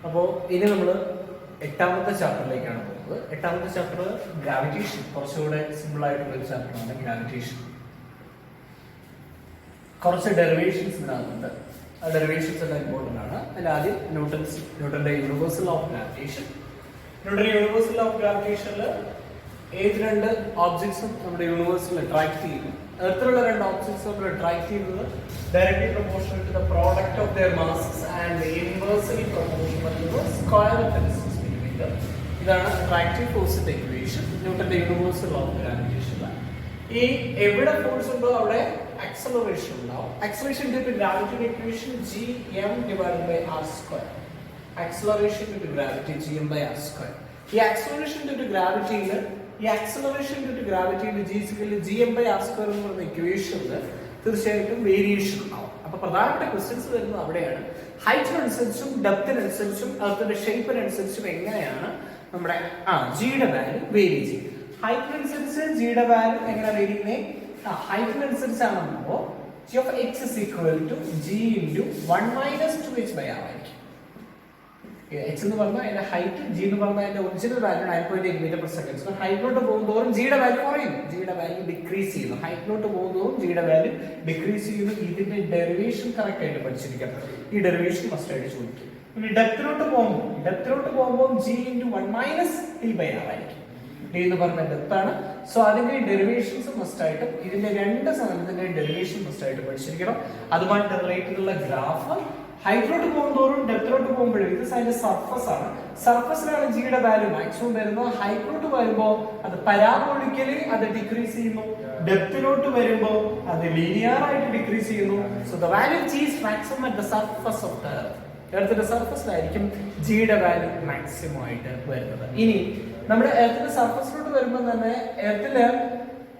അപ്പോൾ ഇനി നമ്മൾ എട്ടാമത്തെ ചാപ്റ്ററിലേക്കാണ് പോകുന്നത്. എട്ടാമത്തെ ചാപ്റ്റർ ഗ്രാവിറ്റേഷൻ, കുറച്ചുകൂടെ സിമ്പിൾ ആയിട്ടുള്ള ഒരു ചാപ്റ്ററാണ് ഗ്രാവിറ്റേഷൻ. കുറച്ച് ഡെറിവേഷൻസ് ഇതിനകത്തുണ്ട്. ആ ഡെറിവേഷൻസ് എല്ലാം ഇമ്പോർട്ടൻ്റ് ആണ്. അതിൽ ആദ്യം ന്യൂട്ടന്റെ യൂണിവേഴ്സൽ ഓഫ് ഗ്രാവിറ്റേഷൻ. ന്യൂട്ടന്റെ യൂണിവേഴ്സൽ ഓഫ് ഗ്രാവിറ്റേഷനിൽ ഏത് രണ്ട് ഓബ്ജക്ട്സും നമ്മുടെ യൂണിവേഴ്സിൽ അട്രാക്ട് ചെയ്യുന്നു. എർത്തിലുള്ള രണ്ട് ഓബ്ജക്ട്സ് നമ്മൾ അട്രാക്ട് ചെയ്യുന്നത് directly proportional to the product of their masses and inversely proportional to the square of the distance between them. ഇതാണ് അട്രാക്റ്റീവ് ഫോഴ്സിന്റെ ഇക്വേഷൻ ന്യൂട്ടന്റെ യൂണിവേഴ്സൽ ഓഫ് ഗ്രാവിറ്റേഷൻ. ഈ എവിടെ ഫോഴ്സ് ഉണ്ടോ അവിടെ ആക്സലറേഷൻ ഉണ്ടാവും. Acceleration due to gravity equation gm divided by r square. Acceleration due to gravity gm by r square. ഈ acceleration due to ഗ്രാവിറ്റിയിൽ gm by r square എന്ന് പറയുന്ന ഇക്വേഷനിൽ തീർച്ചയായിട്ടും വേരിയേഷൻ ഉണ്ടാവും. അപ്പൊ പ്രധാനപ്പെട്ട ക്വസ്റ്റ്യൻസ് വരുന്നത് അവിടെയാണ്. ഹൈറ്റിനനുസരിച്ചും ഡെപ്തിനനുസരിച്ചും അതിന്റെ ഷേപ്പിനനുസരിച്ചും എങ്ങനെയാണ് നമ്മുടെ ജിയുടെ വാല്യൂ വേരി ചെയ്യും. ഹൈറ്റിനനുസരിച്ച് ജിയുടെ വാല്യൂ എങ്ങനെ വേരി ചെയ്യുന്നത്? ഹൈറ്റിനനുസരിച്ചാണെന്നപ്പോ g of x is equal to g into 1 minus 2h by r ആയിരിക്കും. h എന്ന് പറഞ്ഞാൽ അതിന്റെ ഹൈറ്റ്, g എന്ന് പറഞ്ഞാൽ അതിന്റെ original value 9.8 metre per second. So ഹൈറ്റിലോട്ട് പോകുന്നതോറും ജിയുടെ വാല്യൂ കുറയുന്നു, ജിയുടെ വാല്യൂ ഡിക്രീസ് ചെയ്യുന്നു. ഹൈറ്റിലോട്ട് പോകുന്നതോറും ജിയുടെ വാല്യൂ ഡിക്രീസ് ചെയ്യുന്നു. ഇതിന്റെ ഡെറിവേഷൻ കറക്റ്റ് ആയിട്ട് പഠിച്ചിരിക്കണം. ഈ ഡെറിവേഷൻ മസ്റ്റ് ആയിട്ട് ചോദിക്കും. ഇനി ഡെപ്തിലോട്ട് പോകുമ്പോൾ g into 1 minus t by r ആയിരിക്കും. d എന്ന് പറഞ്ഞ ഡെപ്ത് ആണ്. സോ അതിന്റെ ഡെറിവേഷൻസ് മസ്റ്റ് ആയിട്ട്, ഇതിന്റെ രണ്ട് സാധനത്തിന്റെ ഡെറിവേഷൻ മസ്റ്റ് ആയിട്ട് പഠിച്ചിരിക്കണം. അതുമായിട്ട് റിലേറ്റഡ് ഉള്ള ഗ്രാഫ് ഹൈറ്റിലോട്ട് പോകുന്നതോറും ഡെപ്തിലോട്ട് പോകുമ്പോഴും ഇത് അതിന്റെ സർഫസ് ആണ്. സർഫസിലാണ് ജിയുടെ വാല്യൂ മാക്സിമം വരുന്നത്. ഹൈറ്റിലോട്ട് വരുമ്പോൾ അത് പരാബോളിക്കലി അത് ഡിക്രീസ് ചെയ്യുന്നു. ഡെപ്തിലോട്ട് വരുമ്പോൾ അത് ലീനിയർ ആയിട്ട് ഡിക്രീസ് ചെയ്യുന്നു. So the value of g is maximum at the surface of the earth. എർത്തിന്റെ സർഫസിലായിരിക്കും ജിയുടെ വാല്യൂ മാക്സിമം ആയിട്ട് വരുന്നത്. ഇനി നമ്മുടെ എർത്തിന്റെ സർഫസിലോട്ട് വരുമ്പോൾ തന്നെ എർത്തില്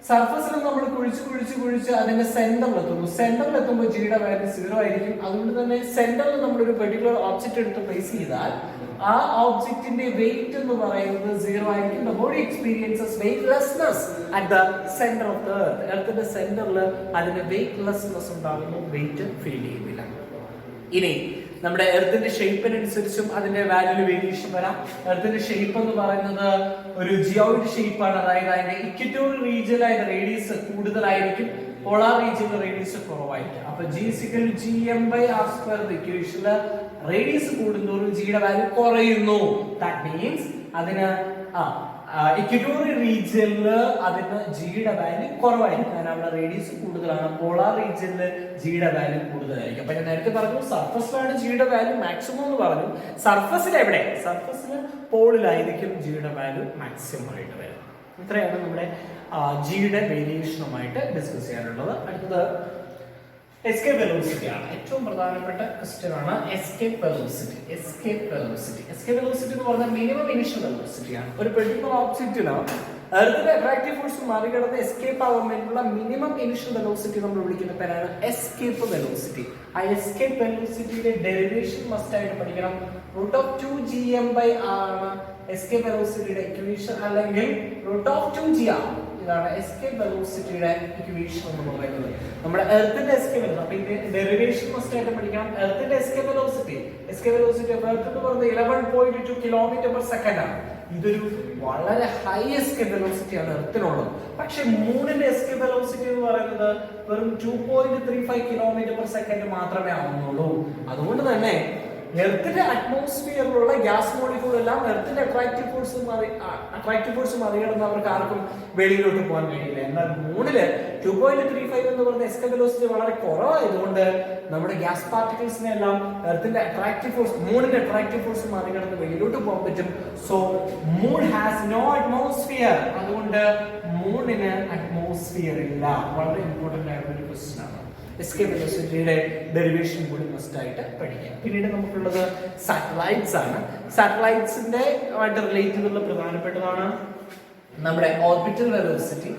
സർഫസിൽ നമ്മൾ കുഴിച്ച് അതിന്റെ സെന്ററിലെത്തുമ്പോൾ ജിയുടെ വാല്യൂ 0 ആയിരിക്കും. അതുകൊണ്ട് തന്നെ സെന്ററിൽ നമ്മൾ ഒരു പെർട്ടിക്കുലർ ഓബ്ജക്റ്റ് എടുത്ത് പ്ലേസ് ചെയ്താൽ ആ ഓബ്ജക്റ്റിന്റെ വെയിറ്റ് എന്ന് പറയുന്നത് 0 ആയിരിക്കും. The body experiences weightlessness at the center of the earth. എർത്തിന്റെ സെന്ററിൽ അതിന് വെയിറ്റ്ലെസ്നെസ് ഉണ്ടാകുന്നു, വെയിറ്റ് ഫീൽ ചെയ്യുന്നില്ല. ഇനി നമ്മുടെ എർത്തിന്റെ ഷേപ്പിനനുസരിച്ചും അതിന്റെ വാല്യൂ വേരിയേഷൻ വരാം. എർത്തിന്റെ ഷേപ്പ് എന്ന് പറയുന്നത് ഒരു ജിയോയിഡ് ഷേപ്പ് ആണ്. അതായത് അതിന്റെ ഇക്വറ്റോറിയൽ റീജിയനിൽ അതിന്റെ റേഡിയസ് കൂടുതലായിരിക്കും, പോളാർ റീജിയനിൽ റേഡിയസ് കുറവായിരിക്കും. അപ്പൊ gm by r square ഇക്വേഷനിൽ റേഡിയസ് കൂടുന്തോറും ജിയുടെ വാല്യൂ കുറയുന്നു. ദാറ്റ് മീൻസ് അതിന് ഇക്വറ്റോറിയൽ റീജിയനിൽ അതിന് ജിയുടെ വാല്യൂ കുറവായിരിക്കും. കാരണം അവിടെ റേഡിയസ് കൂടുതലാണ്. പോളാർ റീജിയനിൽ ജിയുടെ വാല്യൂ കൂടുതലായിരിക്കും. അപ്പൊ ഞാൻ നേരത്തെ പറഞ്ഞു സർഫസിലാണ് ജിയുടെ വാല്യൂ മാക്സിമം എന്ന് പറഞ്ഞു. സർഫസിൽ എവിടെ? സർഫസിൽ പോളിലായിരിക്കും ജിയുടെ വാല്യൂ മാക്സിമം ആയിട്ട് വരുന്നത്. ഇത്രയാണ് നമ്മുടെ ജിയുടെ വേരിയേഷനുമായിട്ട് ഡിസ്കസ് ചെയ്യാനുള്ളത്. അടുത്തത് എസ്കേപ്പ് വെലോസിറ്റി ആണ്. ഏറ്റവും പ്രധാനപ്പെട്ട ക്വസ്റ്റ്യൻ ആണ് എസ്കേപ്പ് വെലോസിറ്റി. എസ്കേപ്പ് വെലോസിറ്റി എന്ന് പറഞ്ഞാൽ മിനിമം ഇനിഷ്യൽ വെലോസിറ്റി ആണ്. ഒരു പെർട്ടിക്കുലർ ഓബ്ജക്റ്റിന് എർത്തിന്റെ അട്രാക്റ്റീവ് ഫോഴ്സ് മറികടന്ന് എസ്കേപ്പ് ആവാൻ വേണ്ടിയുള്ള മിനിമം ഇനിഷ്യൽ വെലോസിറ്റി നമ്മൾ വിളിക്കുന്ന പേരാണ് എസ്കേപ്പ് വെലോസിറ്റി. ആ എസ്കേപ്പ് വെലോസിറ്റിയുടെ ഡെറിവേഷൻ മസ്റ്റ് ആയിട്ട് പഠിക്കണം. √2gm by r ആണ് എസ്കേപ്പ് വെലോസിറ്റിയുടെ ഇക്വേഷൻ, അല്ലെങ്കിൽ √2gr. ഇതാണ് എസ്കേപ്പ് വെലോസിറ്റിയുടെ ഇക്വേഷൻ എന്ന് പറയുന്നത്. നമ്മുടെ എർത്തിന്റെ എസ്കേപ്പ് വെലോസിറ്റി, അപ്പൊ ഇതിന്റെ ഡെറിവേഷൻ മസ്റ്റ് ആയിട്ട് പഠിക്കണം. എർത്തിന്റെ എസ്കേപ്പ് വെലോസിറ്റി ഓഫ് എർത്ത് എന്ന് പറയുന്നത് 11.2 km/s ആണ്. ഇതൊരു വളരെ ഹൈ എസ്കേപ്പ് വെലോസിറ്റി ആണ് എർത്തിനുള്ളത്. പക്ഷെ മൂണിന്റെ എസ്കേപ്പ് വെലോസിറ്റി എന്ന് പറയുന്നത് വെറും 2.35 km/s മാത്രമേ ആവുന്നുള്ളൂ. അതുകൊണ്ട് തന്നെ എർത്തിന്റെ അറ്റ്മോസ്ഫിയറിലുള്ള ഗ്യാസ് മോളിക്യൂൾ എല്ലാം എർത്തിന്റെ അട്രാക്റ്റീവ് ഫോഴ്സ് മറികടന്ന് അവർക്ക് ആർക്കും വെളിയിലോട്ട് പോകാൻ കഴിയില്ല. എന്നാൽ മൂണില് 2.35 എന്ന് പറയുന്ന എസ്കേപ്പ് വെലോസിറ്റി വളരെ കുറവായതുകൊണ്ട് നമ്മുടെ ഗ്യാസ് പാർട്ടിക്കിൾസിനെ എല്ലാം എർത്തിന്റെ മൂണിന്റെ അട്രാക്റ്റീവ് ഫോഴ്സ് മറികടന്ന് വെളിയിലോട്ട് പോകാൻ പറ്റും. So moon has no atmosphere. അതുകൊണ്ട് മൂണിന് അറ്റ്മോസ്ഫിയർ ഇല്ല. വളരെ ഇമ്പോർട്ടന്റ് ആയിട്ടുള്ള ഒരു ക്വസ്റ്റ്യൻ ആണ്. എസ്കേപ്പ് വെലോസിറ്റിയുടെ ഡെറിവേഷൻ കൂടി മസ്റ്റ് ആയിട്ട് പഠിക്കാം. പിന്നീട് നമുക്കുള്ളത് സാറ്റലൈറ്റ്സ് ആണ്. സാറ്റലൈറ്റ്സിന്റെ ആയിട്ട് റിലേറ്റ് ചെയ്തുള്ള പ്രധാനപ്പെട്ടതാണ് നമ്മുടെ ഓർബിറ്റൽ വെലോസിറ്റി.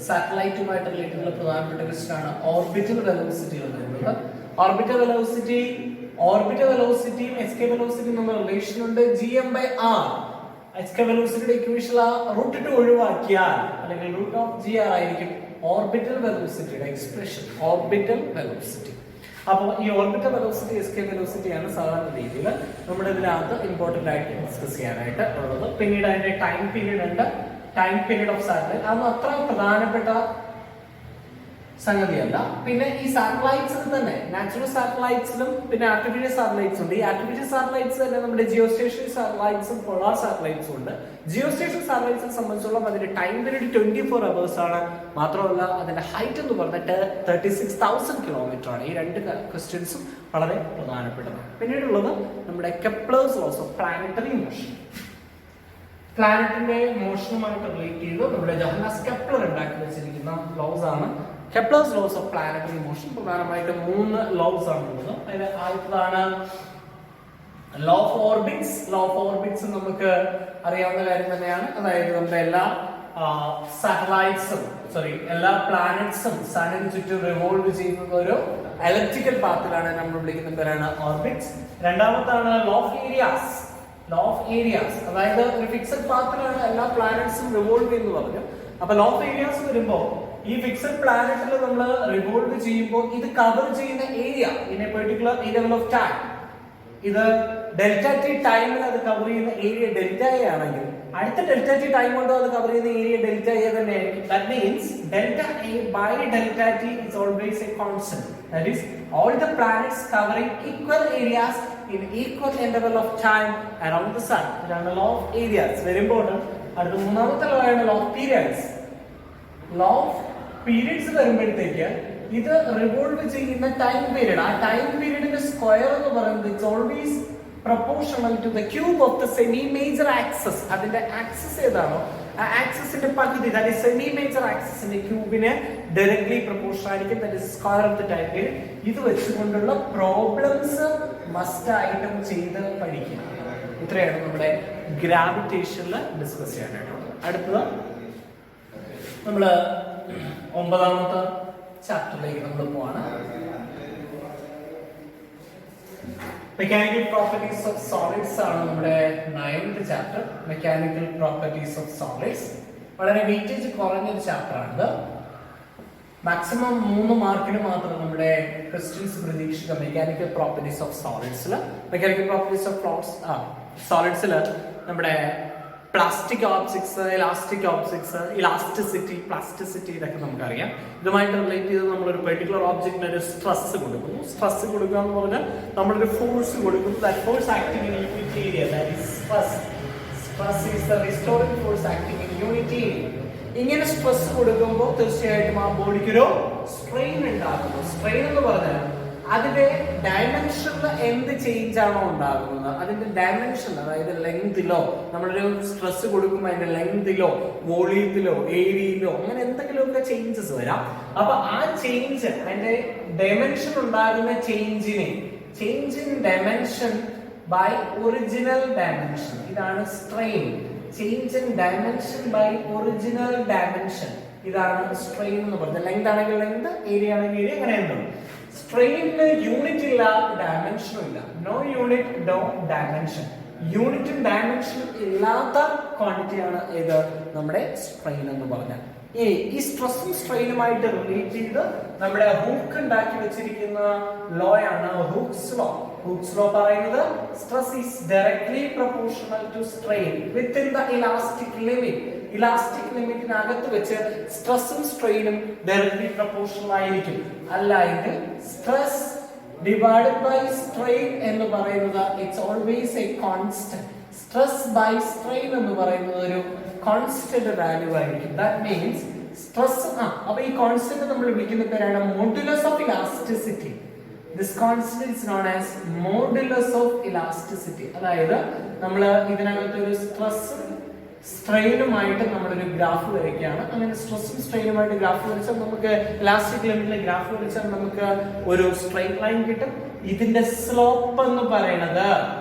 സാറ്റലൈറ്റുമായിട്ട് റിലേറ്റ് ചെയ്തുള്ള പ്രധാനപ്പെട്ട ക്വസ്റ്റ്യൻ ആണ് ഓർബിറ്റൽ വെലോസിറ്റി എന്ന് പറയുന്നത്. ഓർബിറ്റൽ വെലോസിറ്റിയും എസ്കേപ്പ് വെലോസിറ്റിയും തമ്മിൽ റിലേഷൻ ഉണ്ട്. gm by r. എസ്കേപ്പ് വെലോസിറ്റിയുടെ ഇക്വേഷൻ √2 ഒഴിവാക്കിയാൽ അല്ലെങ്കിൽ √gr ആയിരിക്കും ഓർബിറ്റൽ വെലോസിറ്റിയുടെ എക്സ്പ്രഷൻ. ഓർബിറ്റൽ വെലോസിറ്റി അപ്പോൾ ഈ ഓർബിറ്റൽ വെലോസിറ്റി എസ്കേപ്പ് വെലോസിറ്റി ആണ് സാധാരണ രീതിയിൽ നമ്മുടെ ഇതിനകത്ത് ഇമ്പോർട്ടന്റ് ആയിട്ട് ഡിസ്കസ് ചെയ്യാനായിട്ട് ഉള്ളത്. പിന്നീട് അതിന്റെ ടൈം പീരീഡ് ഉണ്ട്, ടൈം പീരീഡ് ഓഫ് സാറ്റലൈറ്റ്, അതൊന്നും അത്ര പ്രധാനപ്പെട്ട സംഗതിയല്ല. പിന്നെ ഈ സാറ്റലൈറ്റ്സിൽ തന്നെ നാച്ചുറൽ സാറ്റലൈറ്റ്സിലും പിന്നെ ആർട്ടിഫിഷ്യൽ സാറ്റലൈറ്റ്സ് ഉണ്ട്. ഈ ആർട്ടിഫിഷ്യൽ സാറ്റലൈറ്റ്സ് തന്നെ നമ്മുടെ ജിയോ സ്റ്റേഷണറി സാറ്റലൈറ്റ്സും പോളാർ സാറ്റലൈറ്റ്സും ഉണ്ട്. ജിയോ സ്റ്റേഷണറി സാറ്റലൈറ്റ്സിനെ സംബന്ധിച്ചോളം അതിന്റെ ടൈം പീരീഡ് 24 hours ആണ്. മാത്രമല്ല അതിന്റെ ഹൈറ്റ് എന്ന് പറഞ്ഞിട്ട് 36,000 കിലോമീറ്റർ ആണ്. ഈ രണ്ട് ക്വസ്റ്റ്യൻസും വളരെ പ്രധാനപ്പെട്ടതാണ്. പിന്നീടുള്ളത് നമ്മുടെ Kepler's laws of planetary motion. പ്ലാനറ്റിന്റെ മോഷനുമായിട്ട് റിലേറ്റ് ചെയ്ത് നമ്മുടെ ജോഹാനസ് കെപ്ലർ ഉണ്ടാക്കി വെച്ചിരിക്കുന്ന ലോസ് ആണ് Kepler's laws of planetary motion. പ്രധാനമായിട്ടും 3 ലോസ് ആണ് ഉള്ളത്. അതിൽ ആദ്യത്തേതാണ് law of orbits. Law of orbits നമുക്ക് അറിയാവുന്ന കാര്യം തന്നെയാണ്. അതായത് നമ്മുടെ എല്ലാ സാറ്റലൈറ്റ്സും എല്ലാ പ്ലാനറ്റ്സും സണ്ണിന് ചുറ്റും റിവോൾവ് ചെയ്യുന്ന ഒരു എലക്ട്രിക്കൽ പാത്തിലാണ് നമ്മൾ വിളിക്കുന്ന പേരാണ് ഓർബിറ്റ്സ്. രണ്ടാമത്താണ് law of areas. Law of areas അതായത് ഒരു ഫിക്സഡ് പാത്തിലാണ് എല്ലാ പ്ലാനറ്റ്സും റിവോൾവ് ചെയ്യുന്നു പറഞ്ഞു. അപ്പൊ ലോ ഓഫ് ഏരിയാസ് വരുമ്പോൾ ഈ ഫിക്സഡ് പ്ലാനറ്റിൽ നമ്മൾ റിവോൾവ് ചെയ്യുമ്പോൾ ഇത് കവർ ചെയ്യുന്ന area in A particular interval of time, ഇത് ഡെൽറ്റ ടി ടൈമിൽ അത് കവർ ചെയ്യുന്ന ഏരിയ ഡെൽറ്റ എ ആണെങ്കിൽ അടുത്ത ഡെൽറ്റ ടി ടൈം കൊണ്ടോ അത് കവർ ചെയ്യുന്ന ഏരിയ ഡെൽറ്റ എ തന്നെ ആയിരിക്കും. That means delta A by delta T is always a constant. That is all the planets covering equal areas in equal interval of time around the sun. ഇതാണ് law of areas. Very important. അടുത്ത മൂന്നാമത്തെ law ആണ് law of periods. Law of periods വരുമ്പോഴത്തേക്ക് ഇത് revolve ചെയ്യുന്ന time period, ആ time പീരീഡിന്റെ square എന്ന് പറയുന്നത് it's always proportional to the cube of the semi major access. അതിന്റെ ആക്സസ് ഏതാണോ ആ ആക്സസിന്റെ പകുതി, അതായത് സെമി മേജർ ആക്സസിന്റെ ക്യൂബിന് ഡയറക്ട്ലി പ്രൊപ്പോർഷൻ ആയിരിക്കും. That is square of the time period. ഇത് വെച്ചുകൊണ്ടുള്ള പ്രോബ്ലംസ് മസ്റ്റ് ആയിട്ടും ചെയ്ത് പഠിക്കുക. ഇത്രയാണ് നമ്മുടെ ഗ്രാവിറ്റേഷനിൽ ഡിസ്കസ് ചെയ്യാനായിട്ടുള്ളത്. അടുത്തത് നമ്മള് 9ാമത്തെ ചാപ്റ്ററിലേക്ക് നമ്മൾ പോവാണ്. മെക്കാനിക്കൽ പ്രോപ്പർട്ടീസ് ഓഫ് സോളിഡ്സ് ആണ് നമ്മുടെ 9th chapter. Mechanical properties of solids വളരെ വെയിറ്റേജ് കുറഞ്ഞൊരു ചാപ്റ്റർ ആണ്. മാക്സിമം 3 മാർക്കിന് മാത്രം നമ്മുടെ ക്വസ്റ്റ്യൻസ് പ്രതീക്ഷിക്കുക മെക്കാനിക്കൽ പ്രോപ്പർട്ടീസ് ഓഫ് സോളിഡ്സിൽ. മെക്കാനിക്കൽ പ്രോപ്പർട്ടീസ് ഓഫ് സോളിഡ്സിൽ നമ്മുടെ plastic objects, elastic objects, elasticity, plasticity ഇതൊക്കെ നമുക്കറിയാം. ഇതുമായിട്ട് റിലേറ്റ് ചെയ്ത് നമ്മളൊരു പെർട്ടിക്കുലർ ഓബ്ജക്റ്റിന് ഒരു സ്ട്രെസ് കൊടുക്കുന്നു. സ്ട്രെസ് കൊടുക്കുക എന്ന് പറഞ്ഞാൽ നമ്മളൊരു ഫോഴ്സ് കൊടുക്കുന്നു. That force acting in unit area, that is stress. Stress is the restoring force acting in unit area. ഇങ്ങനെ സ്ട്രെസ് കൊടുക്കുമ്പോൾ തീർച്ചയായിട്ടും ആ ബോഡിക്കൊരു സ്ട്രെയിൻ ഉണ്ടാകുന്നു. സ്ട്രെയിൻ എന്ന് പറഞ്ഞാൽ അതിന്റെ ഡയമെൻഷനിൽ എന്ത് ചേഞ്ച് ആണോ ഉണ്ടാകുന്നത്, അതിന്റെ ഡയമെൻഷൻ അതായത് ലെങ്തിലോ, നമ്മളൊരു സ്ട്രെസ് കൊടുക്കുമ്പോൾ അതിന്റെ ലെങ്തിലോ വോളിയത്തിലോ ഏരിയയിലോ അങ്ങനെ എന്തെങ്കിലുമൊക്കെ ചേഞ്ചസ് വരാം. അപ്പൊ ആ ചേഞ്ച്, അതിന്റെ ഡയമെൻഷൻ ഉണ്ടാകുന്ന ചേഞ്ചിനെ, change in dimension by original dimension, ഇതാണ് strain. Change in dimension by original dimension, ഇതാണ് സ്ട്രെയിൻ എന്ന് പറയുന്നത്. ലെങ്ത് ആണെങ്കിൽ ലെങ്ത്, ഏരിയ ആണെങ്കിൽ ഏരിയ, അങ്ങനെ ഉണ്ടോ. സ്ട്രെയിനിന് യൂണിറ്റ് ഇല്ല, ഡയമെൻഷനും ഇല്ല. No unit no dimension. യൂണിറ്റും ഡയമെൻഷനും ഇല്ലാത്ത ക്വാണ്ടിറ്റിയാണ് ഇത് നമ്മുടെ സ്ട്രെയിൻ എന്ന് പറഞ്ഞാൽ. ഇനി ഈ സ്ട്രെസ്സും സ്ട്രെയിനുമായിട്ട് റിലേറ്റ് ചെയ്ത് നമ്മുടെ ഹൂക്ക് ഉണ്ടാക്കി വെച്ചിരിക്കുന്ന ലോ ആണ് ഹൂക്സ് ലോ. ഹൂക്സ് ലോ പറയുന്നത് stress is directly proportional to strain within the elastic limit. Elastic ലിമിറ്റിനകത്ത് വെച്ച് സ്ട്രെസ്സും സ്ട്രെയിനും ഡയറക്ട്ലി പ്രൊപ്പോർഷണൽ ആയിരിക്കും. അല്ലായെങ്കിൽ സ്ട്രെസ് ഡിവൈഡഡ് ബൈ സ്ട്രെയിൻ എന്ന് പറയുന്നത് it's always a constant. Stress by strain എന്ന് പറയുന്നത് ഒരു കോൺസ്റ്റന്റ് വാല്യൂ ആയിരിക്കും. ദാറ്റ് മീൻസ് സ്ട്രെസ്, അപ്പൊ ഈ കോൺസ്റ്റന്റ് നമ്മൾ വിളിക്കുന്ന പേരാണ് modulus of elasticity. This constant is known as modulus of elasticity. അതായത് നമ്മൾ ഇതിനകത്ത് ഒരു സ്ട്രെസ് സ്ട്രെയിനുമായിട്ട് നമ്മളൊരു ഗ്രാഫ് വരയ്ക്കുകയാണ്. അങ്ങനെ സ്ട്രെസ്സും സ്ട്രെയിനുമായിട്ട് ഗ്രാഫ് വരച്ചാൽ നമുക്ക് ഇലാസ്റ്റിക് ലിമിറ്റിലെ ഗ്രാഫ് വരച്ചാൽ നമുക്ക് ഒരു സ്ട്രെയിറ്റ് ലൈൻ കിട്ടും. ഇതിന്റെ സ്ലോപ്പ് എന്ന് പറയുന്നത്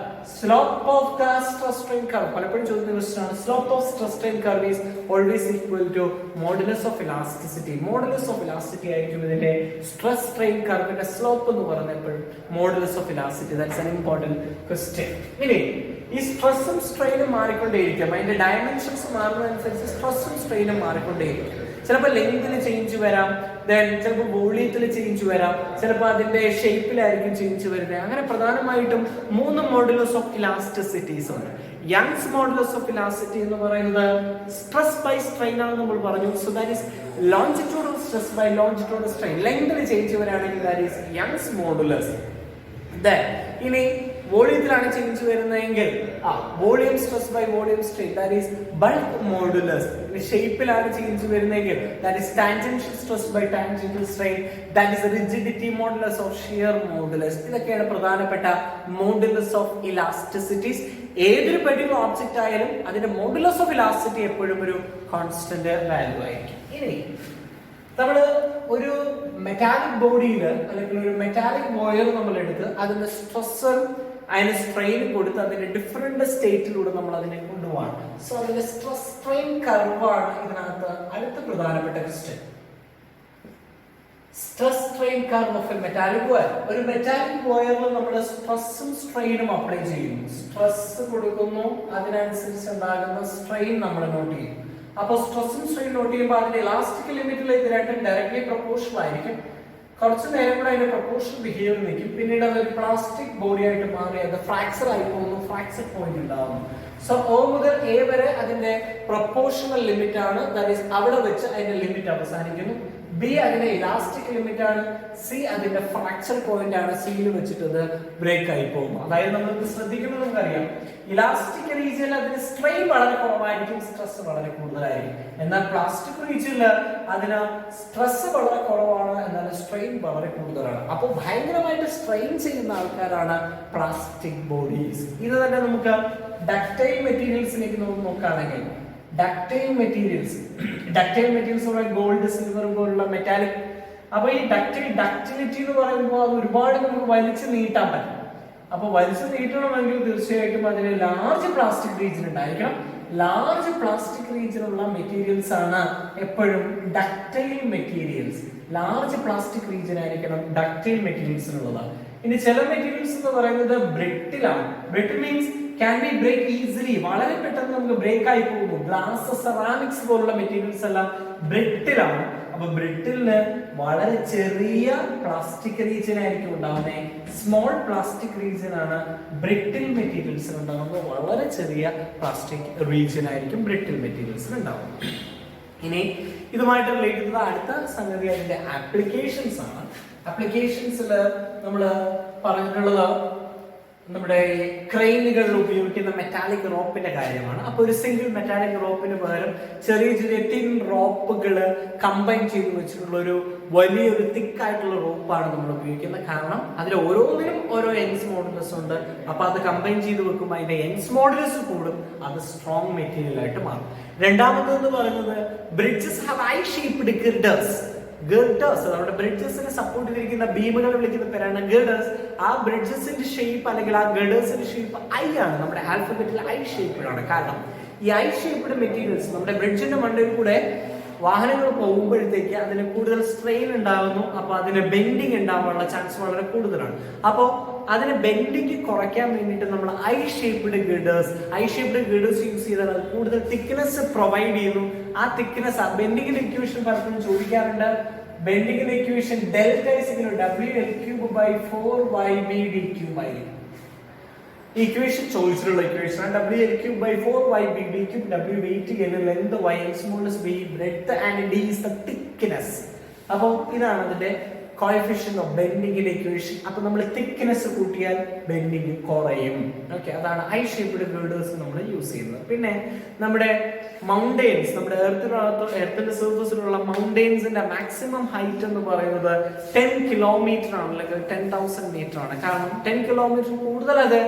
slope of the stress strain curve, പലപ്പോഴും ചോദിക്കുന്ന ക്വസ്റ്റ്യൻ ആണ്. Slope of stress strain curve is always equal to modulus of elasticity. Modulus of elasticity ആയിരിക്കും ഇതിന്റെ സ്ട്രെസ് സ്ട്രെയിൻ കർവിന്റെ സ്ലോപ്പ് എന്ന് പറയുമ്പോൾ modulus of elasticity. That's an important question. ഇനി ഈ സ്ട്രെസ്സും സ്ട്രെയിനും മാറിക്കൊണ്ടേയിരിക്കും. അതിന്റെ ഡയമെൻഷൻസ് മാറുന്നതനുസരിച്ച് സ്ട്രെസ്സും സ്ട്രെയിനും മാറിക്കൊണ്ടേയിരിക്കും. ചിലപ്പോൾ ലെങ്തിൽ ചേഞ്ച് വരാം, ദെൻ ചിലപ്പോൾ വോളിയത്തിൽ ചേഞ്ച് വരാം, ചിലപ്പോൾ അതിന്റെ ഷേപ്പിലായിരിക്കും ചേഞ്ച് വരുന്നത്. അങ്ങനെ പ്രധാനമായിട്ടും 3 മോഡുലസ് ഓഫ് ഇലാസ്റ്റിസിറ്റീസ് ഉണ്ട്. യങ്സ് മോഡുലസ് ഓഫ് ഇലാസ്റ്റിസിറ്റി എന്ന് പറയുന്നത് സ്ട്രെസ് ബൈ സ്ട്രെയിൻ ആണ് നമ്മൾ പറഞ്ഞു. So that is longitudinal stress by longitudinal strain. ലെങ്തിൽ ചേഞ്ച് വരാണെങ്കിൽ ദാറ്റ് ഈസ് യങ്സ് മോഡുലസ്. ഇനി വോളിയത്തിലാണ് ചേഞ്ച് വരുന്നതെങ്കിൽ volume stress by volume strain, that is bulk modulus. ഷേപ്പിലാണ് ചേഞ്ച് വരുന്നതെങ്കിൽ that is tangential stress by tangential strain, that is rigidity modulus of shear modulus. ഇതൊക്കെയാണ് പ്രധാനപ്പെട്ട modulus of elasticities. ഏതൊരു particular object ആയാലും അതിന്റെ മോഡുലസ് ഓഫ് ഇലാസ്റ്റിസിറ്റി എപ്പോഴും ഒരു constant value ആയിരിക്കും. ഇനി നമ്മള് ഒരു മെറ്റാലിക് ബോഡിയിൽ അല്ലെങ്കിൽ ഒരു മെറ്റാലിക് വയർ നമ്മൾ എടുത്ത് അതിന്റെ സ്ട്രെസ് അതിന് സ്ട്രെയിൻ കൊടുത്ത് അതിന്റെ ഡിഫറെന്റ് സ്റ്റേറ്റിലൂടെ നമ്മൾ അതിനെ കൊണ്ടുപോവാണ്. സോ അതിന്റെ സ്ട്രെസ് സ്ട്രെയിൻ കർവാണ് ഇതിനകത്ത് അടുത്ത പ്രധാനപ്പെട്ട question. Stress strain curve of A metallic wire. ഒരു മെറ്റാലിക് വയറിൽ നമ്മൾ സ്ട്രെസ്സും സ്ട്രെയിനും അപ്ലൈ ചെയ്യുന്നു. സ്ട്രെസ് കൊടുക്കുന്നു, അതിനനുസരിച്ച് ഉണ്ടാകുന്ന സ്ട്രെയിൻ നമ്മൾ നോട്ട് ചെയ്യും. അപ്പോൾ സ്ട്രെസ്സും സ്ട്രെയിൻ നോട്ട് ചെയ്യുമ്പോൾ അതിന്റെ ഇലാസ്റ്റിക് ലിമിറ്റിൽ ഇത് രണ്ടും ഡയറക്ട്ലി പ്രൊപ്പോർഷണൽ ആയിരിക്കും. കുറച്ച് നേരം കൂടെ അതിന്റെ പ്രൊപ്പോർഷണൽ ബിഹേവിയർ നിൽക്കും. പിന്നീട് അത് ഒരു പ്ലാസ്റ്റിക് ബോഡി ആയിട്ട് മാറി അത് ഫ്രാക്ചർ ആയി പോകുന്നു, ഫ്രാക്ചർ പോയിന്റ് ഉണ്ടാകുന്നു. സോ O മുതൽ A വരെ അതിന്റെ പ്രൊപ്പോർഷണൽ ലിമിറ്റ് ആണ്, ദാറ്റ് ഈസ് അവിടെ വെച്ച് അതിന്റെ ലിമിറ്റ് അവസാനിക്കുന്നു. B അതിന്റെ ഇലാസ്റ്റിക് ലിമിറ്റ് ആണ്. C അതിന്റെ ഫ്രാക്ചർ പോയിന്റ് ആണ്. സിയിൽ വെച്ചിട്ട് അത് ബ്രേക്ക് ആയി പോകും. അതായത് നമ്മൾക്ക് ശ്രദ്ധിക്കുമ്പോൾ നമുക്കറിയാം ഇലാസ്റ്റിക് റീജിയനിൽ അതിന് സ്ട്രെയിൻ വളരെ കുറവായിരിക്കും, സ്ട്രെസ് വളരെ കൂടുതലായിരിക്കും. എന്നാൽ പ്ലാസ്റ്റിക് റീജിയനിൽ അതിന് സ്ട്രെസ് വളരെ കുറവാണ്, എന്നാൽ സ്ട്രെയിൻ വളരെ കൂടുതലാണ്. അപ്പോൾ ഭയങ്കരമായിട്ട് സ്ട്രെയിൻ ചെയ്യുന്ന ആൾക്കാരാണ് പ്ലാസ്റ്റിക് ബോഡീസ്. ഇത് തന്നെ നമുക്ക് ഡക്റ്റൈൽ മെറ്റീരിയൽസിലേക്ക് നോക്കുകയാണെങ്കിൽ ഡക്റ്റൈൽ മെറ്റീരിയൽസ് ഗോൾഡ്, സിൽവർ പോലുള്ള മെറ്റാലിക്. അപ്പൊ ഈ ഡക്റ്റിലിറ്റി എന്ന് പറയുമ്പോൾ അത് ഒരുപാട് നമുക്ക് വലിച്ചു നീട്ടാൻ പറ്റും. അപ്പൊ വലിച്ചു നീട്ടണമെങ്കിൽ തീർച്ചയായിട്ടും അതിന് ലാർജ് പ്ലാസ്റ്റിക് റീജിയൻ ഉണ്ടായിരിക്കണം. ലാർജ് പ്ലാസ്റ്റിക് റീജിയൻ ഉള്ള മെറ്റീരിയൽസ് ആണ് എപ്പോഴും ductile materials. Large plastic region ആയിരിക്കണം ഡക്റ്റൈൽ മെറ്റീരിയൽസിനുള്ളത്. ഇനി ചില മെറ്റീരിയൽസ് എന്ന് പറയുന്നത് ബ്രിട്ടിലാണ്. Brittle means can be break easily, വളരെ പെട്ടെന്ന് നമുക്ക് ബ്രേക്ക് ആയി പോകുന്നു. ഗ്ലാസ്, സെറാമിക്സ് പോലുള്ള മെറ്റീരിയൽസ് എല്ലാം ബ്രിട്ടിലാണ്. അപ്പൊ ബ്രിട്ടിലിന് വളരെ ചെറിയ പ്ലാസ്റ്റിക് റീജിയൻ ആയിരിക്കും ഉണ്ടാവുന്നത്. സ്മോൾ പ്ലാസ്റ്റിക് റീജിയൻ ആണ് ബ്രിട്ടിൽ മെറ്റീരിയൽസിന് ഉണ്ടാകുന്നത്. വളരെ ചെറിയ പ്ലാസ്റ്റിക് റീജിയൻ ആയിരിക്കും ബ്രിട്ടിൽ മെറ്റീരിയൽസിന് ഉണ്ടാവുന്നത്. ഇനി ഇതുമായിട്ട് റിലേറ്റ് ചെയ്ത അടുത്ത സംഗതി അതിന്റെ ആപ്ലിക്കേഷൻസ് ആണ്. ആപ്ലിക്കേഷൻസിൽ നമ്മൾ പറഞ്ഞിട്ടുള്ളത് നമ്മുടെ ക്രെയിനുകളിൽ ഉപയോഗിക്കുന്ന മെറ്റാലിക് റോപ്പിന്റെ കാര്യമാണ്. അപ്പൊ ഒരു സിംഗിൾ മെറ്റാലിക് റോപ്പിന് പകരം ചെറിയ ചെറിയ തിൻ റോപ്പുകള് കമ്പൈൻ ചെയ്ത് വെച്ചിട്ടുള്ള ഒരു വലിയൊരു തിക്കായിട്ടുള്ള റോപ്പാണ് നമ്മൾ ഉപയോഗിക്കുന്നത്. കാരണം അതിൽ ഓരോന്നിനും ഓരോ എൻസ് മോഡുലസ് ഉണ്ട്. അപ്പൊ അത് കമ്പൈൻ ചെയ്ത് വെക്കുമ്പോൾ അതിന്റെ എൻസ് മോഡുലസ് കൂടും, അത് സ്ട്രോങ് മെറ്റീരിയൽ ആയിട്ട് മാറും. രണ്ടാമതെന്ന് പറയുന്നത് ബ്രിഡ്ജസ് ഹാവ് ഐ ഷേപ്ഡ് ഗിർഡേഴ്സ്. ഗിർഡേഴ്സ് നമ്മുടെ ബ്രിഡ്ജസിനെ സപ്പോർട്ട് ചെയ്തിരിക്കുന്ന ബീമുകൾ വിളിക്കുന്ന പേരാണ് ഗിർഡേഴ്സ്. ആ ബ്രിഡ്ജസിന്റെ ഷേപ്പ് അല്ലെങ്കിൽ ആ ഗിർഡേഴ്സിന്റെ ഷേപ്പ് ഐ ആണ്. നമ്മുടെ ആൽഫബറ്റിൽ ഐ ഷേപ്പിലാണ്. കാരണം ഈ ഐ ഷേപ്ഡ് മെറ്റീരിയൽസ് നമ്മുടെ ബ്രിഡ്ജിന്റെ മണ്ടയിൽ കൂടെ വാഹനങ്ങൾ പോകുമ്പോഴത്തേക്ക് അതിന് കൂടുതൽ സ്ട്രെയിൻ ഉണ്ടാകുന്നു. അപ്പൊ അതിന് ബെൻഡിങ് ഉണ്ടാവാനുള്ള ചാൻസ് വളരെ കൂടുതലാണ്. അപ്പോൾ അതിന് ബെൻഡിങ് കുറയ്ക്കാൻ വേണ്ടിയിട്ട് നമ്മൾ ഐ ഷേപ്ഡ് ഗിർഡേഴ്സ് യൂസ് ചെയ്താൽ അത് കൂടുതൽ തിക്നെസ് പ്രൊവൈഡ് ചെയ്യുന്നു. ആ തിക്നെസ് ബെൻഡിങ്ങിന്റെ ഇക്വേഷൻ പലപ്പോഴും ചോദിക്കാറുണ്ട്. ബെൻഡിങ്ങിന്റെ ഇക്വേഷൻ ഡെൽറ്റ WL3/4YBD3 ഇക്വേഷൻ ചോദിച്ചിട്ടുള്ള equation WL3/4YBD3. W weight, length, Y smallness, B breadth and D is the thickness. അപ്പോൾ ഇതാണ് അതിന്റെ കോഎഫിഷ്യന്റ് ഓഫ് ബെൻഡിങ്ങിന്റെ ഇക്വേഷൻ. അപ്പൊ നമ്മൾ തിക്നെസ് കൂട്ടിയാൽ ബെൻഡിങ് കുറയും. ഓക്കെ, അതാണ് ഐ ഷേപ്ഡ് ഗിർഡേഴ്സ് നമ്മൾ യൂസ് ചെയ്യുന്നത്. പിന്നെ നമ്മുടെ മൗണ്ടെയിൻസ്, നമ്മുടെ എർത്തിന്റെ സർഫസിലുള്ള മൗണ്ടെയിൻസിന്റെ മാക്സിമം ഹൈറ്റ് എന്ന് പറയുന്നത് 10 കിലോമീറ്റർ ആണ്, അല്ലെങ്കിൽ 10,000 മീറ്റർ ആണ്. കാരണം 10 കിലോമീറ്റർ കൂടുതൽ അത്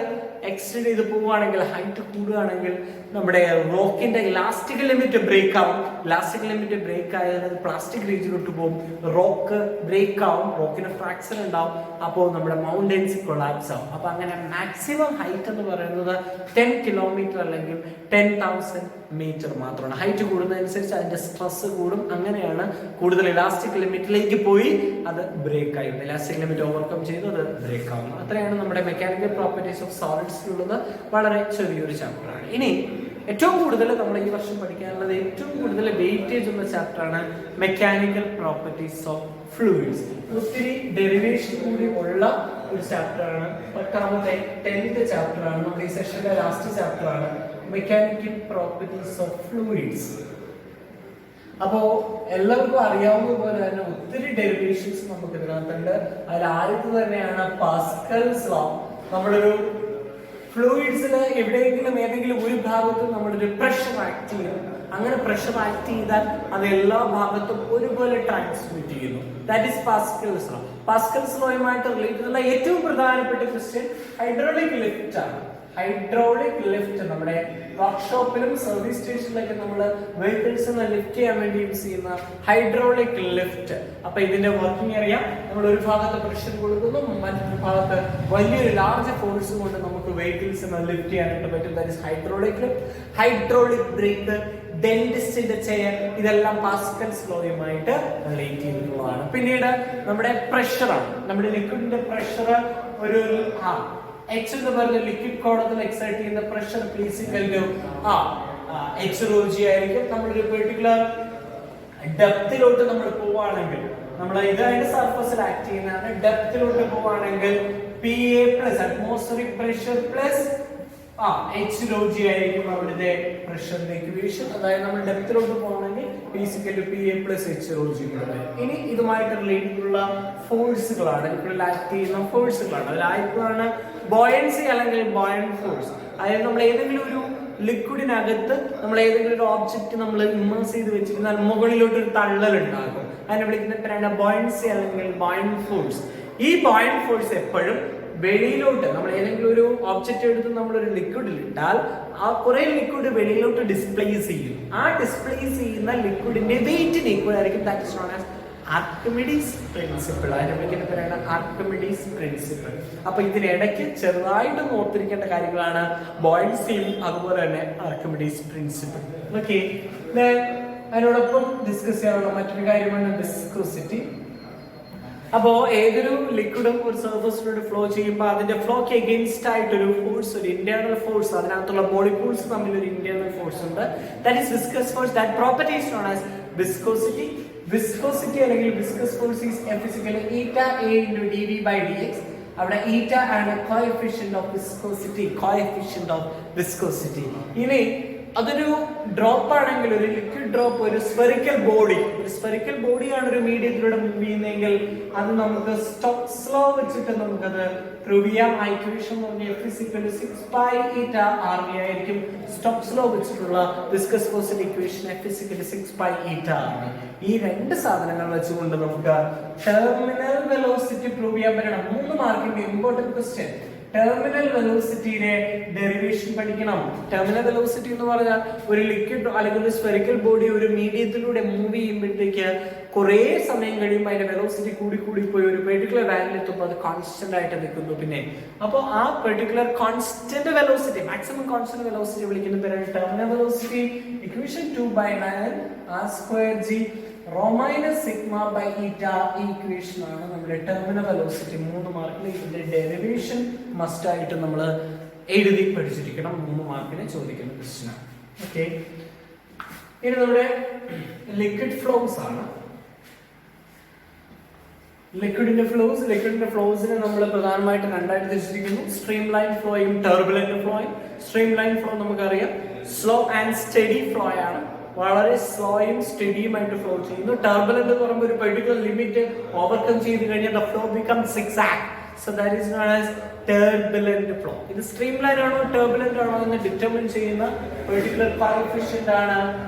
എക്സ്റ്റെൻഡ് ചെയ്ത് പോവുകയാണെങ്കിൽ, ഹൈറ്റ് കൂടുകയാണെങ്കിൽ നമ്മുടെ റോക്കിന്റെ ഇലാസ്റ്റിക് ലിമിറ്റ് ബ്രേക്ക് ആവും. ഇലാസ്റ്റിക് ലിമിറ്റ് ബ്രേക്ക് ആയാൽ പ്ലാസ്റ്റിക് റീജിയനിലോട്ട് പോകും, റോക്ക് ബ്രേക്ക് ആവും, റോക്കിന് ഫ്രാക്ചർ ഉണ്ടാവും. അപ്പോൾ നമ്മുടെ മൗണ്ടെയിൻസ് കൊളാപ്സ് ആവും. അപ്പൊ അങ്ങനെ മാക്സിമം ഹൈറ്റ് എന്ന് പറയുന്നത് 10 കിലോമീറ്റർ അല്ലെങ്കിൽ 10,000 മീറ്റർ മാത്രമാണ്. ഹൈറ്റ് കൂടുന്നതനുസരിച്ച് അതിന്റെ സ്ട്രെസ് കൂടും. അങ്ങനെയാണ് കൂടുതൽ ഇലാസ്റ്റിക് ലിമിറ്റിലേക്ക് പോയി അത് ബ്രേക്ക് ആയി. ഇലാസ്റ്റിക് ലിമിറ്റ് ഓവർകം ചെയ്ത് അത് ബ്രേക്ക് ആവുന്നു. അത്രയാണ് നമ്മുടെ മെക്കാനിക്കൽ പ്രോപ്പർട്ടീസ് ഓഫ് സോളിഡ്സിലുള്ളത്. വളരെ ചെറിയൊരു ചാപ്റ്ററാണ്. ഇനി ഏറ്റവും കൂടുതൽ നമ്മൾ ഈ വർഷം പഠിക്കാനുള്ളത് ഏറ്റവും കൂടുതൽ വെയിറ്റേജ് ഉള്ള ചാപ്റ്ററാണ് മെക്കാനിക്കൽ പ്രോപ്പർട്ടീസ് ഓഫ് ഫ്ലൂയിഡ്സ്. ഒത്തിരി ഡെറിവേഷൻ കൂടി ഉള്ള ഒരു ചാപ്റ്ററാണ്. 10ാമത്തെ 10th ചാപ്റ്ററാണ്. നമ്മുടെ ഈ സെഷനിലെ ലാസ്റ്റ് ചാപ്റ്ററാണ് മെക്കാനിക്കൽ പ്രോപ്പർട്ടീസ് ഓഫ് ഫ്ലൂയിഡ്സ്. അപ്പോ എല്ലാവർക്കും അറിയാവുന്ന പോലെ തന്നെ ഒത്തിരി ഡെറിവേഷൻസ് നമുക്ക് ഇതിനകത്തുണ്ട്. അതിൽ ആദ്യത്തെ തന്നെയാണ് പാസ്കൽസ് ലോ. നമ്മളൊരു ഫ്ലൂയിഡ്സിൽ എവിടെയെങ്കിലും ഏതെങ്കിലും ഒരു ഭാഗത്ത് നമ്മളൊരു പ്രഷർ ആക്ട് ചെയ്യും. അങ്ങനെ പ്രഷർ ആക്ട് ചെയ്താൽ അത് എല്ലാ ഭാഗത്തും ഒരുപോലെ ട്രാൻസ്മിറ്റ് ചെയ്യുന്നു. That is Pascal's law. Pascal's ലോയുമായിട്ട് റിലേറ്റഡ് ഉള്ള ഏറ്റവും പ്രധാനപ്പെട്ട ക്വസ്റ്റ്യൻ ഹൈഡ്രോളിക് ലിഫ്റ്റ് ആണ്. ഹൈഡ്രോളിക് ലിഫ്റ്റ് നമ്മുടെ വർക്ക്ഷോപ്പിലും സർവീസ് സ്റ്റേഷനിലൊക്കെ നമ്മൾ വെഹിക്കിൾസിനെ ലിഫ്റ്റ് ചെയ്യാൻ വേണ്ടി യൂസ് ചെയ്യുന്ന ഹൈഡ്രോളിക് ലിഫ്റ്റ്. അപ്പൊ ഇതിന്റെ വർക്കിംഗ് അറിയാം. നമ്മൾ ഒരു ഭാഗത്ത് പ്രഷർ കൊടുക്കുന്നു, മറ്റൊരു ഭാഗത്ത് വലിയൊരു ലാർജ് ഫോഴ്സ് കൊണ്ട് നമുക്ക് വെഹിക്കിൾസിനെ ലിഫ്റ്റ് ചെയ്യാനായിട്ട് പറ്റും. That is hydraulic lift. Hydraulic brake, ഡെന്റിസ്റ്റിന്റെ ചെയർ, ഇതെല്ലാം പാസ്കൽസ് ലോയുമായിട്ട് റിലേറ്റ് ചെയ്തിട്ടുള്ളതാണ്. പിന്നീട് നമ്മുടെ പ്രഷറാണ്. നമ്മുടെ ലിക്വിഡിന്റെ പ്രഷർ ഒരു H എന്ന് പറയുന്ന ലിക്വിഡ് കോളത്തിൽ എക്സൈറ്റ് ചെയ്യുന്ന പ്രഷർ H rho g ആയിരിക്കും. നമ്മളൊരു പെർട്ടിക്കുലർ ഡെപ്തിലോട്ട് നമ്മൾ പോവുകയാണെങ്കിൽ, നമ്മൾ ഇത് അതിന്റെ സർഫസിൽ ആക്ട് ചെയ്യുന്നതാണ്. ഡെപ്തിലോട്ട് പോവുകയാണെങ്കിൽ PA+ atmospheric pressure plus H rho g ആയിരിക്കും അവിടുത്തെ പ്രഷറിന്റെ ഇക്വേഷൻ. അതായത് നമ്മൾ ഡെപ്തിലോട്ട് പോകണമെങ്കിൽ PA+ H rho g. ഇനി ഇതുമായിട്ട് റിലേറ്റഡ് ഉള്ള ഫോഴ്സുകളാണ്, ഇപ്പോൾ ആക്ട് ചെയ്യുന്ന ഫോഴ്സുകളാണ്. അതിലായിട്ടാണ് ബോയൻസി അല്ലെങ്കിൽ ബോയന്റ് ഫോഴ്സ്. അതായത് നമ്മൾ ഏതെങ്കിലും ഒരു ലിക്വിഡിനകത്ത് നമ്മൾ ഏതെങ്കിലും ഒരു ഓബ്ജക്റ്റ് നമ്മൾ ഇമ്മേഴ്സ് ചെയ്ത് വെച്ചിരുന്നാൽ മുകളിലോട്ട് ഒരു തള്ളൽ ഉണ്ടാകും. അതിനെ വിളിക്കുന്ന പേരാണ് ബോയൻസി അല്ലെങ്കിൽ ബോയന്റ് ഫോഴ്സ്. ഈ ബോയന്റ് ഫോഴ്സ് എപ്പോഴും വെളിയിലോട്ട്, നമ്മൾ ഏതെങ്കിലും ഒരു ഒബ്ജക്റ്റ് എടുത്ത് നമ്മൾ ഒരു ലിക്വിഡിൽ ഇട്ടാൽ ആ കുറെ ലിക്വിഡ് വെളിയിലോട്ട് ഡിസ്പ്ലേസ് ചെയ്യും. ആ ഡിസ്പ്ലേസ് ചെയ്യുന്ന ലിക്വിഡിന്റെ വെയിറ്റിന് ഈക്വൽ ആയിരിക്കും. That is known as Archimedes principle. അതിനെ വിളിക്കുന്ന പേരാണ് ആർക്കിമിഡീസ് പ്രിൻസിപ്പിൾ. അപ്പൊ ഇതിനിടയ്ക്ക് ചെറുതായിട്ട് ഓർത്തിരിക്കേണ്ട കാര്യങ്ങളാണ് ബോയൻസിയും അതുപോലെ തന്നെ ആർക്കിമിഡീസ് പ്രിൻസിപ്പിൾ. ഓക്കെ, അതിനോടൊപ്പം ഡിസ്കസ് ചെയ്യാനുള്ള മറ്റൊരു കാര്യമാണ് വിസ്കോസിറ്റി. അപ്പോ ഏതൊരു ലിക്വിഡും ഒരു സർഫസിലൂടെ ഫ്ലോ ചെയ്യുമ്പോൾ അതിന്റെ ഫ്ലോക്ക് എഗെയിൻസ്റ്റ് ആയിട്ടൊരു ഫോഴ്സ്, ഒരു ഇന്റേണൽ ഫോഴ്സ്, അതിനകത്തുള്ള മോളിക്യൂൾസ് തമ്മിൽ ഒരു ഇന്റേണൽ ഫോഴ്സ് ഉണ്ട്. That is viscous force. That property is known as viscosity. Viscosity അല്ലെങ്കിൽ viscous force is physically eta A into dV/dx. അവിടെ eta ആണ് coefficient of viscosity, coefficient of viscosity. ഇനി അതൊരു drop ആണെങ്കിൽ, ഒരു ലിക്വിഡ് ഡ്രോപ്പ്, ഒരു spherical ബോഡിയാണ് ഒരു മീഡിയത്തിലൂടെ മൂവ് ചെയ്യുന്നതെങ്കിൽ അത് നമുക്ക് സ്റ്റോക്സ് ലോ വെച്ചിട്ട് നമുക്കത് പ്രൂവ് ചെയ്യാം. ആ ഇക്വേഷൻ F=6π∗RV ആയിരിക്കും. സ്റ്റോക്സ് ലോ വെച്ചിട്ടുള്ള വിസ്കസ് ഫോഴ്സിന്റെ ഇക്വേഷൻ F=6π∗RV. ഈ രണ്ട് സാധനങ്ങൾ വെച്ചുകൊണ്ട് നമുക്ക് ടെർമിനൽ വെലോസിറ്റി പ്രൂവ് ചെയ്യാൻ പറ്റണം. 3 മാർക്കിന്റെ ഇമ്പോർട്ടന്റ് ക്വസ്റ്റ്യൻ. ടെർമിനൽ വെലോസിറ്റിയുടെ ഡെറിവേഷൻ പഠിക്കണം. ടെർമിനൽ വെലോസിറ്റി എന്ന് പറഞ്ഞാൽ ഒരു ലിക്വിഡ് അല്ലെങ്കിൽ ഒരു സ്ഫെറിക്കൽ ബോഡി ഒരു മീഡിയത്തിലൂടെ മൂവ് ചെയ്യുമ്പോഴത്തേക്ക് കുറെ സമയം കഴിയുമ്പോൾ അതിന്റെ വെലോസിറ്റി കൂടി പോയി ഒരു പെർട്ടിക്കുലർ വാല്യൂ എത്തുമ്പോൾ അത് കോൺസ്റ്റന്റ് ആയിട്ട് നിൽക്കുന്നു. പിന്നെ അപ്പോൾ ആ particular constant velocity, maximum constant velocity വിളിക്കുന്ന പേരാണ് terminal velocity. Equation 2/9 r²g rho minus sigma by eta equation ആണ് നമ്മുടെ ടെർമിനൽ വെലോസിറ്റി. 3 മാർക്കിൽ ഇതിന്റെ ഡെറിവേഷൻ മസ്റ്റ് ആയിട്ട് നമ്മൾ എഴുതി പഠിച്ചിരിക്കണം. 3 മാർക്കിന് ചോദിക്കുന്ന ക്വസ്റ്റ്യൻ ആണ്. ഓക്കെ, ഇനി നമ്മുടെ ലിക്വിഡ് ഫ്ലോസ് ആണ്. ലിക്വിഡിന്റെ ഫ്ലോസിനെ നമ്മൾ പ്രധാനമായിട്ട് രണ്ടായിട്ട് തിരിച്ചിരിക്കുന്നു. സ്ട്രീം ലൈൻ ഫ്ലോയും ടർബുലന്റ് ഫ്ലോയും. സ്ട്രീം ലൈൻ ഫ്ലോ നമുക്കറിയാം സ്ലോ ആൻഡ് സ്റ്റഡി ഫ്ലോ ആണ്. വളരെ സ്ലോയും സ്റ്റഡിയുമായിട്ട് ഫ്ലോ ചെയ്യുന്നു. ടർബുലന്റ് എന്ന് പറയുമ്പോൾ ഒരു പെർട്ടിക്കുലർ ലിമിറ്റ് ഓവർകം ചെയ്ത് കഴിഞ്ഞാൽ the flow becomes zigzag. So that is known as turbulent flow. ഇത് സ്ട്രീം ലൈൻ ആണോ ടർബുലന്റ് ആണോ എന്ന് ഡിറ്റർമിൻ ചെയ്യുന്ന പെർട്ടിക്കുലർ കോഎഫിഷ്യന്റ് ആണ്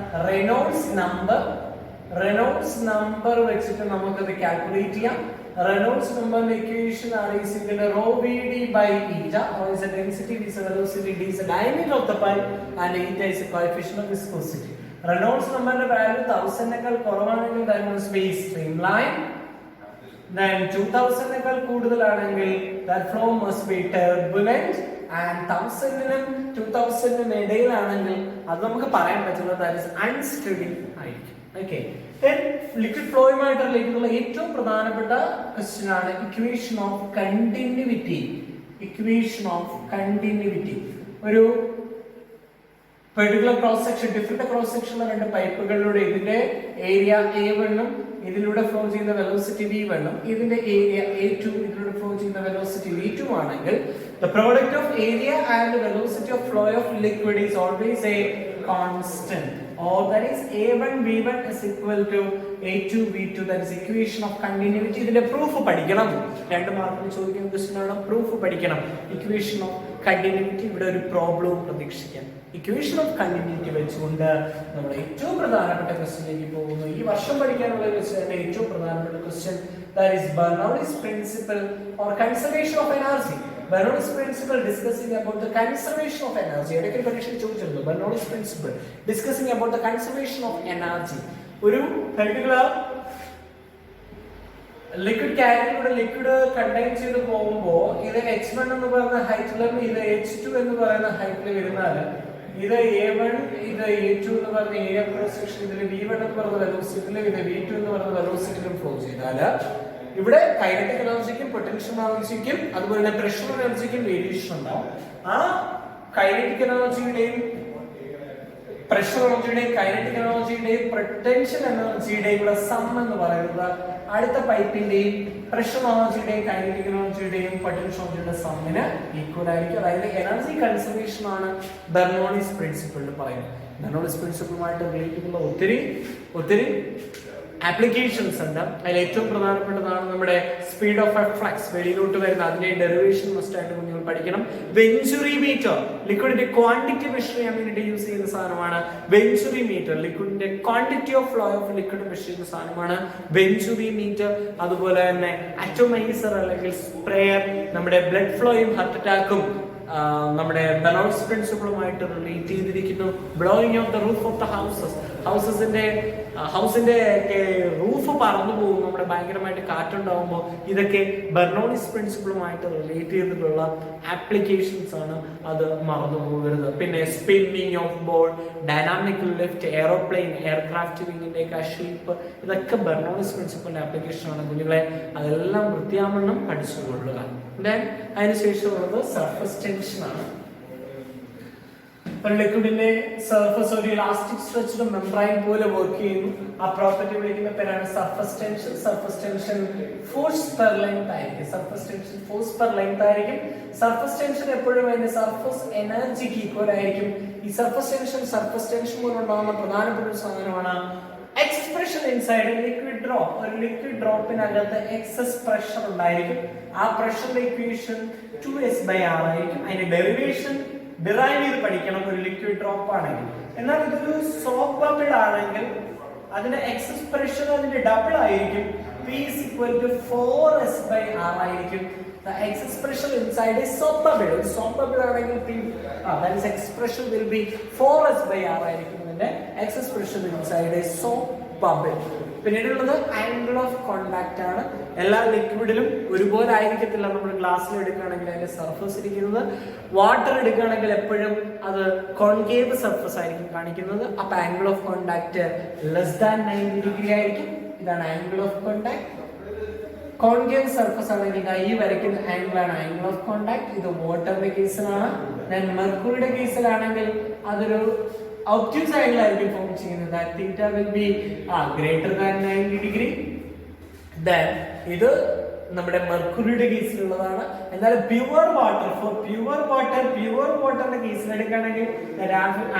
റെനോൾഡ്സ് നമ്പർ വെച്ചിട്ട് നമുക്കത് കാൽക്കുലേറ്റ് ചെയ്യാം. റെനോൾഡ്സ് നമ്പറിന്റെ equation ρVD/eta. Rho is the density, V is the velocity, D is the diameter of the pipe and eta is the coefficient of viscosity. Reynolds നമ്പറിന്റെ value 1000 കുറവാണെങ്കിൽ that must be streamline. Then 2000 കൂടുതലാണെങ്കിൽ that flow must be turbulent. And 1000 2000 ഇടയിലാണെങ്കിൽ അത് നമുക്ക് പറയാൻ പറ്റുന്നത് that is unsteady ആയിരിക്കും. Okay, then liquid ഫ്ലോയുമായിട്ട് related ഉള്ള ഏറ്റവും പ്രധാനപ്പെട്ട ക്വസ്റ്റ്യൻ ആണ് ഇക്വേഷൻ ഓഫ് കണ്ടിന്യൂവിറ്റി. ഒരു particular cross section, different cross സെക്ഷനുള്ള രണ്ട് പൈപ്പുകളിലൂടെ ഇതിന്റെ ഏരിയ A1 ഉം ഇതിലൂടെ ഫ്ലോ ചെയ്യുന്ന വെലോസിറ്റി V1 ഉം ഇതിന്റെ ഏരിയ A2 ഇതിലൂടെ ഫ്ലോ ചെയ്യുന്ന വെലോസിറ്റി V2 ആണെങ്കിൽ the product of area and velocity of flow of liquid is always a constant, or that is A1 V1 is equal to A2 V2, that is equation of continuity. ഇതിന്റെ proof പഠിക്കണം. 2 മാർക്കിന് ചോദിക്കുന്ന question ആണ്, proof പഠിക്കണം. Equation of continuity, ഇവിടെ ഒരു പ്രോബ്ലവും പ്രതീക്ഷിക്കാം. Equation of continuity വെച്ചുകൊണ്ട് നമ്മൾ ഏറ്റവും പ്രധാനപ്പെട്ട ക്വസ്റ്റ്യനിലേക്ക് പോകുന്നു. ഈ വർഷം പഠിക്കാനുള്ള ക്വസ്റ്റ്യൻ ഏറ്റവും പ്രധാനപ്പെട്ട question, that is Bernoulli's principle or conservation of energy. Bernoulli's principle discussing about the conservation of energy. ഇടയ്ക്ക് പരീക്ഷ ചോദിച്ചിരുന്നു Bernoulli's principle discussing about the conservation of energy. ഒരു പെർട്ടിക്കുലർ ലിക്വിഡ് ക്യാരിയിലൂടെ ലിക്വിഡ് കണ്ടെയ്ൻ ചെയ്ത് പോകുമ്പോൾ ഇത് h1 എന്ന് പറയുന്ന ഹൈറ്റിലും ഇത് h2 എന്ന് പറയുന്ന ഹൈറ്റിൽ വരുന്നാൽ ഇത് A1 ഇത് A2 എന്ന് പറയുന്ന ഏരിയ ക്രോസ് സെക്ഷൻ, ഇതിൽ V1 എന്ന് പറയുന്ന വെലോസിറ്റിയിലും ഇത് V2 എന്ന് പറയുന്ന വെലോസിറ്റിയിലും ഫ്ലോ ചെയ്താൽ ഇവിടെ കൈനറ്റിക് എനർജിക്കും പൊട്ടൻഷ്യൽ എനർജിക്കും അതുപോലെ തന്നെ പ്രഷർ എനർജിക്കും വേരിയേഷൻ ഉണ്ടാവും. ആ കൈനറ്റിക് എനർജിയുടെയും പ്രഷർ എനർജിയുടെയും കൈനറ്റിക് എനർജിയുടെയും പൊട്ടൻഷ്യൽ എനർജിയുടെയും കൂടെ സം എന്ന് പറയുന്നത് അടുത്ത പൈപ്പിന്റെയും പ്രഷർ എനർജിയുടെയും കൈനറ്റിക് എനർജിയുടെയും പൊട്ടൻഷ്യൽ എനർജിയുടെ സമ്മിന് ഈക്വൽ ആയിരിക്കും. അതായത് എനർജി കൺസർവേഷൻ ആണ് ബെർണോളിസ് പ്രിൻസിപ്പിൾ എന്ന് പറയുന്നത്. ബെർണോളിസ് പ്രിൻസിപ്പിളുമായിട്ട് റിലേറ്റ് ചെയ്യുന്ന ഒത്തിരി ആപ്ലിക്കേഷൻസ് ഉണ്ട്. അതിൽ ഏറ്റവും പ്രധാനപ്പെട്ടതാണ് നമ്മുടെ സ്പീഡ് ഓഫ് ഫ്ലക്സ്, വെളിയിലോട്ട് വരുന്ന അതിന്റെ ഡെറിവേഷൻ മസ്റ്റ് ആയിട്ട് നിങ്ങൾ പഠിക്കണം. വെഞ്ചുറി മീറ്റർ, ലിക്വിഡിന്റെ ക്വാണ്ടിറ്റി മെഷർ ചെയ്യാൻ വേണ്ടിയിട്ട് യൂസ് ചെയ്യുന്ന സാധനമാണ് വെഞ്ചുറി മീറ്റർ. ലിക്വിഡിന്റെ quantity of flow of liquid measure ചെയ്യുന്ന സാധനമാണ് വെഞ്ചുറി മീറ്റർ. അതുപോലെ തന്നെ അറ്റോമൈസർ അല്ലെങ്കിൽ സ്പ്രേയർ, നമ്മുടെ ബ്ലഡ് ഫ്ലോയും ഹാർട്ട് അറ്റാക്കും നമ്മുടെ ബെർണോളിസ് പ്രിൻസിപ്പിളുമായിട്ട് റിലേറ്റ് ചെയ്തിരിക്കുന്നു. Blowing of the roof of the ഹൗസിന്റെ റൂഫ് പറന്നു പോകും, നമ്മുടെ ഭയങ്കരമായിട്ട് കാറ്റുണ്ടാവുമ്പോൾ ഇതൊക്കെ ബെർണോളിസ് പ്രിൻസിപ്പിളുമായിട്ട് റിലേറ്റ് ചെയ്തിട്ടുള്ള ആപ്ലിക്കേഷൻസ് ആണ്, അത് മറന്നു പോകരുത്. പിന്നെ spinning of ball, dynamic lift, aeroplane, aircraft വിങ്ങിന്റെ ഷേപ്പ്, ഇതൊക്കെ ബെർണോളിസ് പ്രിൻസിപ്പിളിന്റെ ആപ്ലിക്കേഷൻ ആണ്. കുഞ്ഞുങ്ങളെ അതെല്ലാം വൃത്തിയാവണ്ണം പഠിച്ചുകൊള്ളുക. അതിനുശേഷമുള്ളത് സർഫസ് ടെൻഷൻ ആണ്. ലിക്വിഡിന്റെ സർഫസ് ഒരു ഇലാസ്റ്റിക് സ്ട്രെച്ച്ഡ് മെംബ്രെയിൻ പോലെ വർക്ക് ചെയ്യുന്നു. ആ പ്രോപ്പർട്ടി വിളിക്കുന്ന പേരാണ് surface tension. Surface tension force per length ആയിരിക്കും. സർഫസ് ടെൻഷൻ എപ്പോഴും അതിന്റെ സർഫസ് എനർജിക്ക് ഈക്വൽ ആയിരിക്കും. ഈ സർഫസ് ടെൻഷൻ കൊണ്ടുണ്ടാകുന്ന പ്രധാനപ്പെട്ട ഒരു സാധനമാണ് എക്സ്പ്രഷൻ ഇൻസൈഡ് ലിക്വിഡ് ഡ്രോപ്പ്. ഒരു ലിക്വിഡ് ഡ്രോപ്പിനകത്ത് എക്സസ് പ്രഷർ ഉണ്ടായിരിക്കും. ആ പ്രഷറിന്റെ ഇക്വേഷൻ 2s/r ആയിരിക്കും. അതിന്റെ ഡെറിവേഷൻ ഡിറൈവ് ചെയ്ത് പഠിക്കണം ഒരു ലിക്വിഡ് ഡ്രോപ്പ് ആണെങ്കിൽ. എന്നാൽ ഇതൊരു സോപ്പ് ബബിൾ ആണെങ്കിൽ അതിന്റെ എക്സസ് പ്രഷർ അതിന്റെ ഡബിൾ ആയിരിക്കും. P is equal to 4s/r ആയിരിക്കും. The excess pressure inside a soap bubble. ഒരു soap bubble ആണെങ്കിൽ that is expression will be 4s/r ആയിരിക്കും. അതിന്റെ excess pressure inside a soap bubble. പിന്നീടുള്ളത് ആംഗിൾ ഓഫ് കോണ്ടാക്ട് ആണ്. എല്ലാ ലിക്വിഡിലും ഒരുപോലെ ആയിരിക്കത്തില്ല. നമ്മൾ ഗ്ലാസ്സിൽ എടുക്കുകയാണെങ്കിൽ അതിന്റെ സർഫസ് ഇരിക്കുന്നത്, വാട്ടർ എടുക്കുകയാണെങ്കിൽ എപ്പോഴും അത് കോൺകേവ് സർഫസ് ആയിരിക്കും കാണിക്കുന്നത്. അപ്പൊ ആംഗിൾ ഓഫ് കോണ്ടാക്ട് <90° ആയിരിക്കും. ഇതാണ് angle of contact. Concave surface ആണെങ്കിൽ ഈ വരയ്ക്കുന്ന ആംഗിൾ ആണ് ആംഗിൾ ഓഫ് കോണ്ടാക്ട്. ഇത് വാട്ടറിന്റെ കേസിലാണ്. മെർക്കുറിയുടെ കേസിലാണെങ്കിൽ അതൊരു obtuse angle ആയിരിക്കും ഫോം ചെയ്യുന്നത്. that theta will be greater than 90°. then ഇത് നമ്മുടെ മെർക്കുറിയുടെ കേസിലുള്ളതാണ്. എന്നാൽ പ്യുവർ വാട്ടറിന്റെ കേസിൽ എടുക്കുകയാണെങ്കിൽ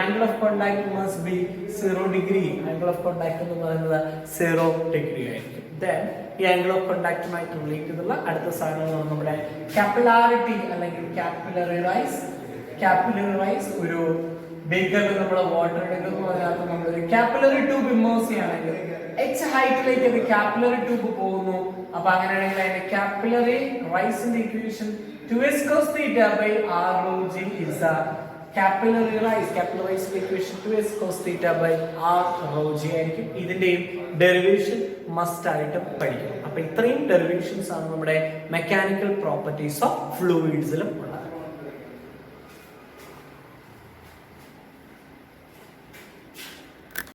angle of contact must be 0°. Angle of contact എന്ന് പറയുന്നത് 0° ആയിരിക്കും. then ഈ ആംഗിൾ ഓഫ് കോണ്ടാക്ടുമായിട്ട് റിലേറ്റ് ചെയ്തുള്ള അടുത്ത സാധനമാണ് നമ്മുടെ കാപ്പിലാരിറ്റി അല്ലെങ്കിൽ കാപ്പിലറി റൈസ്. ഒരു ബേക്കറിൽ നമ്മൾ വാട്ടർ എടുക്കുന്നു, അതിനകത്ത് നമ്മളൊരു കാപ്പിലറി ട്യൂബ് ഇമേഴ്സ് ചെയ്യുകയാണെങ്കിൽ h ഹൈറ്റിലേക്ക് ഒരു കാപ്പിലറി ട്യൂബ് പോകുന്നു. അപ്പൊ അങ്ങനെയാണെങ്കിൽ അതിന്റെ കാപ്പിലറി റൈസിന്റെ equation 2s cos theta by r rho g is the capillary rise. Capillary rise equation 2s cos theta by r rho g ആയിരിക്കും. ഇതിന്റെയും ഡെറിവേഷൻ മസ്റ്റ് ആയിട്ട് പഠിക്കണം. അപ്പൊ ഇത്രയും ഡെറിവേഷൻസ് ആണ് നമ്മുടെ മെക്കാനിക്കൽ പ്രോപ്പർട്ടീസ് ഓഫ് ഫ്ലൂയിഡ്സിലും ഉള്ളത്.